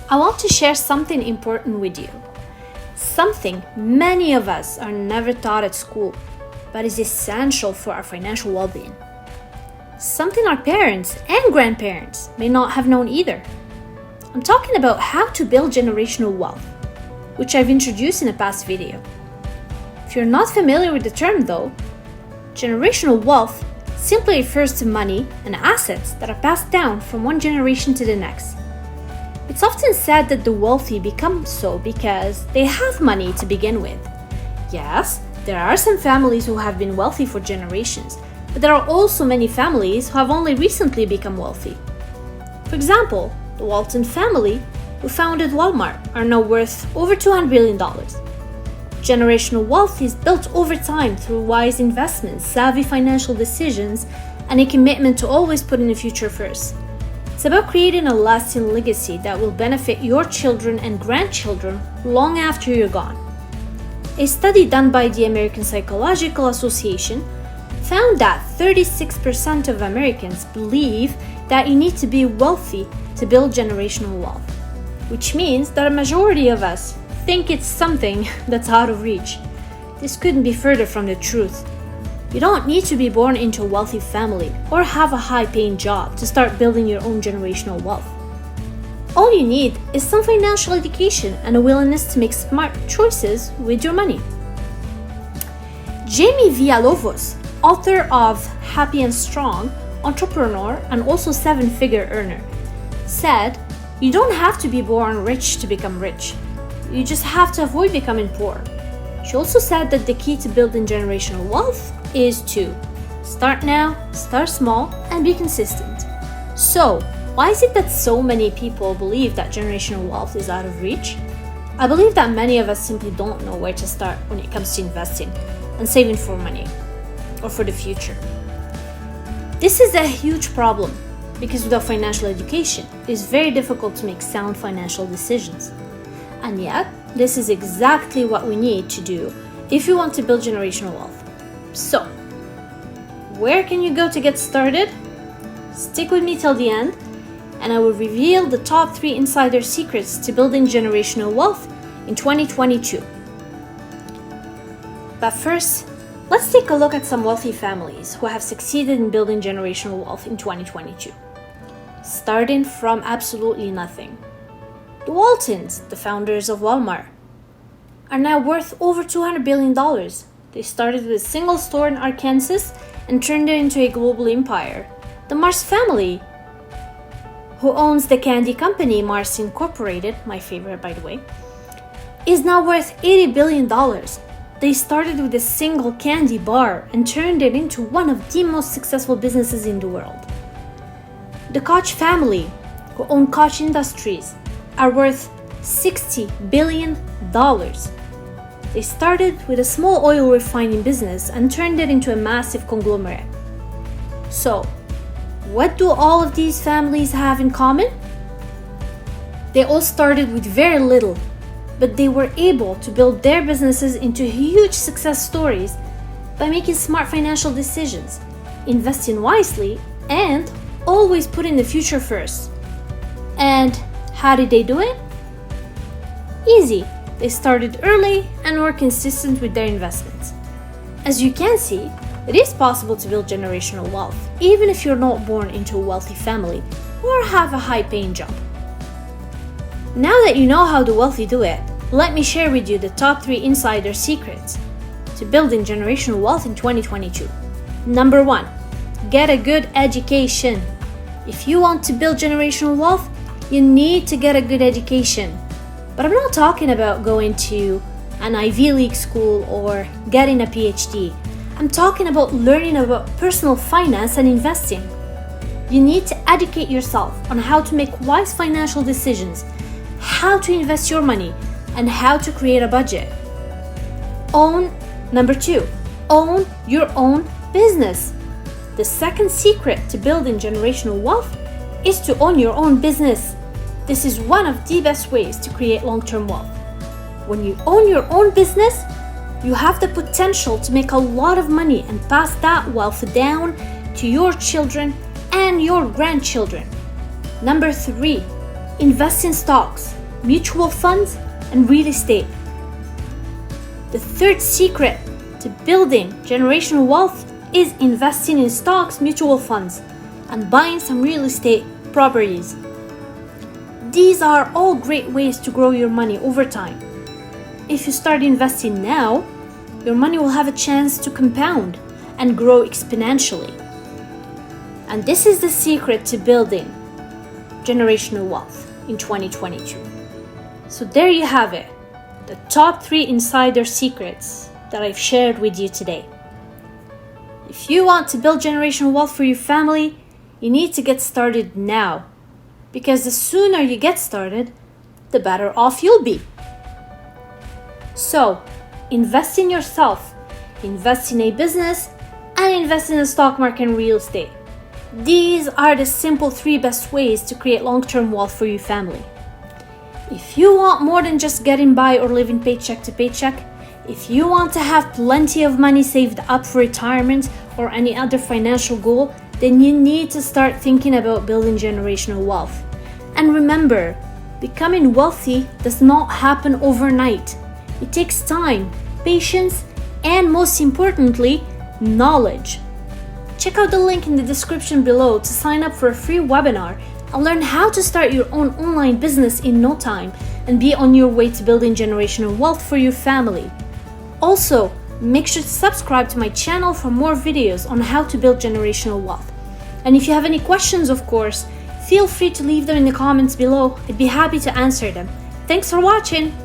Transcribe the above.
I want to share something important with you. Something many of us are never taught at school, but is essential for our financial well-being. Something our parents and grandparents may not have known either. I'm talking about how to build generational wealth, which I've introduced in a past video. If you're not familiar with the term though, generational wealth simply refers to money and assets that are passed down from one generation to the next. It's often said that the wealthy become so because they have money to begin with. Yes, there are some families who have been wealthy for generations, but there are also many families who have only recently become wealthy. For example, the Walton family, who founded Walmart, are now worth over $200 billion. Generational wealth is built over time through wise investments, savvy financial decisions, and a commitment to always put in the future first. It's about creating a lasting legacy that will benefit your children and grandchildren long after you're gone. A study done by the American Psychological Association found that 36% of Americans believe that you need to be wealthy to build generational wealth, which means that a majority of us think it's something that's out of reach. This couldn't be further from the truth. You don't need to be born into a wealthy family or have a high-paying job to start building your own generational wealth. All you need is some financial education and a willingness to make smart choices with your money. Jamie Villalobos, author of Happy and Strong, entrepreneur and also seven-figure earner, said, "You don't have to be born rich to become rich. You just have to avoid becoming poor." She also said that the key to building generational wealth is to start now, start small, and be consistent. So, why is it that so many people believe that generational wealth is out of reach? I believe that many of us simply don't know where to start when it comes to investing and saving for money or for the future. This is a huge problem because without financial education, it is very difficult to make sound financial decisions. And yet, this is exactly what we need to do if you want to build generational wealth. So, where can you go to get started? Stick with me till the end, and I will reveal the top 3 insider secrets to building generational wealth in 2022. But first, let's take a look at some wealthy families who have succeeded in building generational wealth in 2022. Starting from absolutely nothing. The Waltons, the founders of Walmart, are now worth over $200 billion. They started with a single store in Arkansas and turned it into a global empire. The Mars family, who owns the candy company Mars Incorporated, my favorite by the way, is now worth $80 billion. They started with a single candy bar and turned it into one of the most successful businesses in the world. The Koch family, who own Koch Industries, are worth $60 billion. They started with a small oil refining business and turned it into a massive conglomerate. So, what do all of these families have in common? They all started with very little, but they were able to build their businesses into huge success stories by making smart financial decisions, investing wisely, and always putting the future first. And how did they do it? Easy. They started early and were consistent with their investments. As you can see, it is possible to build generational wealth, even if you're not born into a wealthy family or have a high-paying job. Now that you know how the wealthy do it, let me share with you the top 3 insider secrets to building generational wealth in 2022. Number 1, get a good education. If you want to build generational wealth, you need to get a good education. But I'm not talking about going to an Ivy League school or getting a PhD. I'm talking about learning about personal finance and investing. You need to educate yourself on how to make wise financial decisions, how to invest your money, and how to create a budget. Number 2, own your own business. The second secret to building generational wealth is to own your own business. This is one of the best ways to create long-term wealth. When you own your own business, you have the potential to make a lot of money and pass that wealth down to your children and your grandchildren. Number 3, invest in stocks. mutual funds, and real estate. The third secret to building generational wealth is investing in stocks, mutual funds, and buying some real estate properties. These are all great ways to grow your money over time. If you start investing now, your money will have a chance to compound and grow exponentially. And this is the secret to building generational wealth in 2022. So there you have it, the top 3 insider secrets that I've shared with you today. If you want to build generational wealth for your family, you need to get started now, because the sooner you get started, the better off you'll be. So, invest in yourself, invest in a business, and invest in the stock market and real estate. These are the simple 3 best ways to create long-term wealth for your family. If you want more than just getting by or living paycheck to paycheck, if you want to have plenty of money saved up for retirement or any other financial goal, then you need to start thinking about building generational wealth. And remember, becoming wealthy does not happen overnight. It takes time, patience, and most importantly, knowledge. Check out the link in the description below to sign up for a free webinar and learn how to start your own online business in no time and be on your way to building generational wealth for your family. Also, make sure to subscribe to my channel for more videos on how to build generational wealth. And if you have any questions, of course, feel free to leave them in the comments below. I'd be happy to answer them. Thanks for watching!